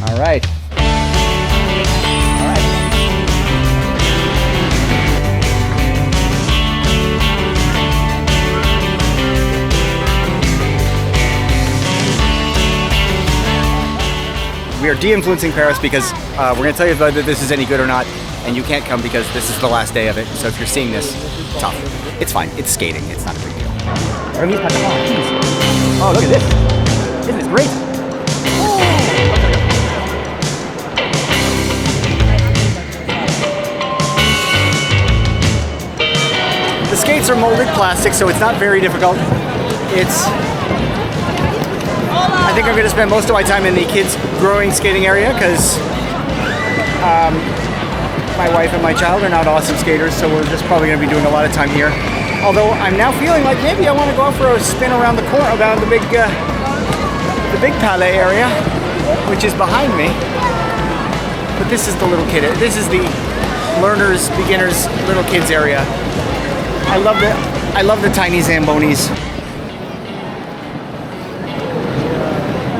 All right. We are de-influencing Paris because we're going to tell you whether this is any good or not, and you can't come because this is the last day of it. So if you're seeing this, tough. It's fine. It's skating. It's not a big deal. Oh, look at this. Isn't it great? The skates are molded plastic, so it's not very difficult. I think I'm going to spend most of my time in the kids' growing skating area because my wife and my child are not awesome skaters, so we're just probably going to be doing a lot of time here. Although I'm now feeling like maybe I want to go out for a spin around the corner, around the big Palais area, which is behind me. But this is the little kid. This is the learners, beginners, little kids area. I love the tiny Zambonis.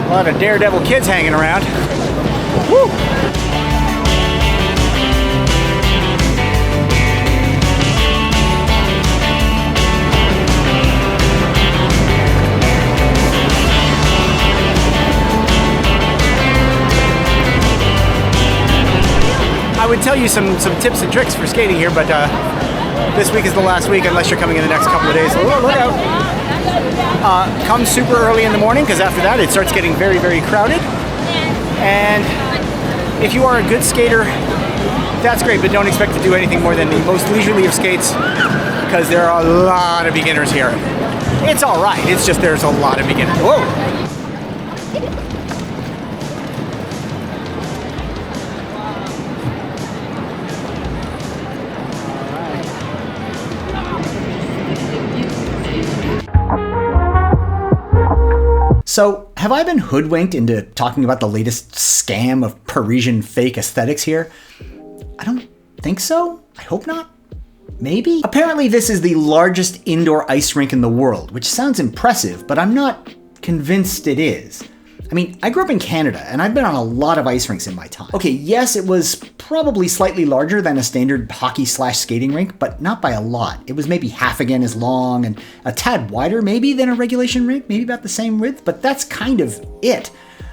A lot of daredevil kids hanging around. Woo! I would tell you some tips and tricks for skating here, but this week is the last week unless you're coming in the next couple of days. So look out. Come super early in the morning because after that it starts getting very, very crowded. And if you are a good skater, that's great, but don't expect to do anything more than the most leisurely of skates because there are a lot of beginners here. It's all right. It's just there's a lot of beginners. Whoa. So, have I been hoodwinked into talking about the latest scam of Parisian fake aesthetics here? I don't think so. I hope not. Maybe? Apparently this is the largest indoor ice rink in the world, which sounds impressive, but I'm not convinced it is. I mean, I grew up in Canada, and I've been on a lot of ice rinks in my time. Okay, yes, it was probably slightly larger than a standard hockey/skating rink, but not by a lot. It was maybe half again as long, and a tad wider maybe than a regulation rink, maybe about the same width, but that's kind of it.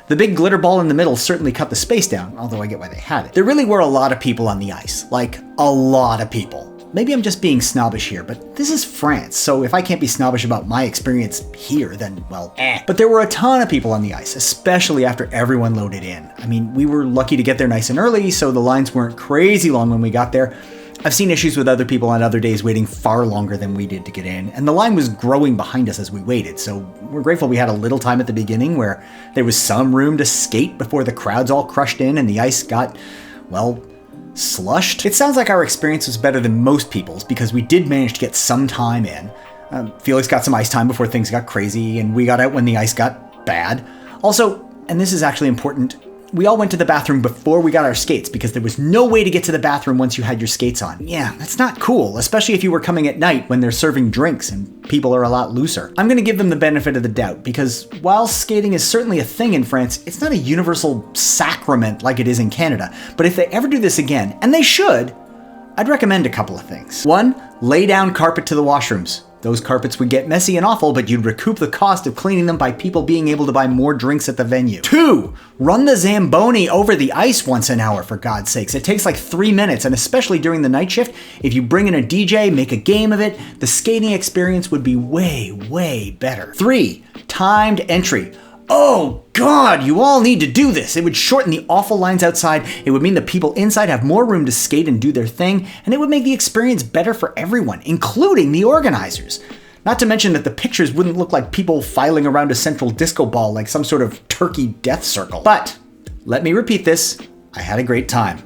The big glitter ball in the middle certainly cut the space down, although I get why they had it. There really were a lot of people on the ice, like a lot of people. Maybe I'm just being snobbish here, but this is France, so if I can't be snobbish about my experience here, then, well, But there were a ton of people on the ice, especially after everyone loaded in. I mean, we were lucky to get there nice and early, so the lines weren't crazy long when we got there. I've seen issues with other people on other days waiting far longer than we did to get in, and the line was growing behind us as we waited, so we're grateful we had a little time at the beginning where there was some room to skate before the crowds all crushed in and the ice got, well, slushed. It sounds like our experience was better than most people's because we did manage to get some time in. Felix got some ice time before things got crazy, and we got out when the ice got bad. Also, and this is actually important, we all went to the bathroom before we got our skates because there was no way to get to the bathroom once you had your skates on. Yeah, that's not cool, especially if you were coming at night when they're serving drinks and people are a lot looser. I'm gonna give them the benefit of the doubt because while skating is certainly a thing in France, it's not a universal sacrament like it is in Canada. But if they ever do this again, and they should, I'd recommend a couple of things. One, lay down carpet to the washrooms. Those carpets would get messy and awful, but you'd recoup the cost of cleaning them by people being able to buy more drinks at the venue. 2, run the Zamboni over the ice once an hour, for God's sakes. It takes like 3 minutes, and especially during the night shift, if you bring in a DJ, make a game of it, the skating experience would be way, way better. 3, timed entry. Oh God, you all need to do this. It would shorten the awful lines outside. It would mean the people inside have more room to skate and do their thing, and it would make the experience better for everyone, including the organizers. Not to mention that the pictures wouldn't look like people filing around a central disco ball like some sort of turkey death circle. But let me repeat this, I had a great time.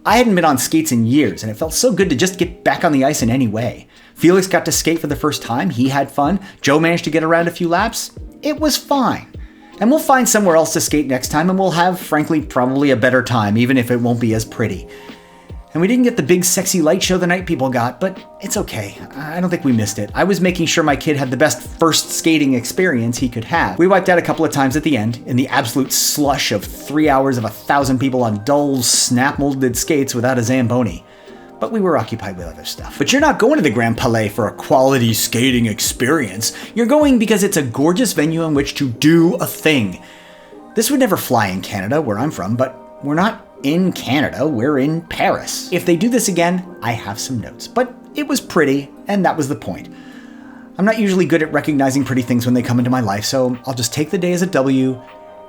I hadn't been on skates in years, and it felt so good to just get back on the ice in any way. Felix got to skate for the first time, he had fun. Joe managed to get around a few laps. It was fine. And we'll find somewhere else to skate next time, and we'll have, frankly, probably a better time, even if it won't be as pretty. And we didn't get the big sexy light show the night people got, but it's okay. I don't think we missed it. I was making sure my kid had the best first skating experience he could have. We wiped out a couple of times at the end, in the absolute slush of 3 hours of 1,000 people on dull, snap-molded skates without a Zamboni. But we were occupied with other stuff. But you're not going to the Grand Palais for a quality skating experience. You're going because it's a gorgeous venue in which to do a thing. This would never fly in Canada, where I'm from, but we're not in Canada, we're in Paris. If they do this again, I have some notes. But it was pretty, and that was the point. I'm not usually good at recognizing pretty things when they come into my life, so I'll just take the day as a W,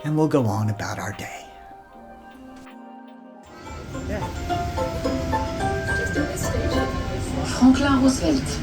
and we'll go on about our day. Franklin Roosevelt.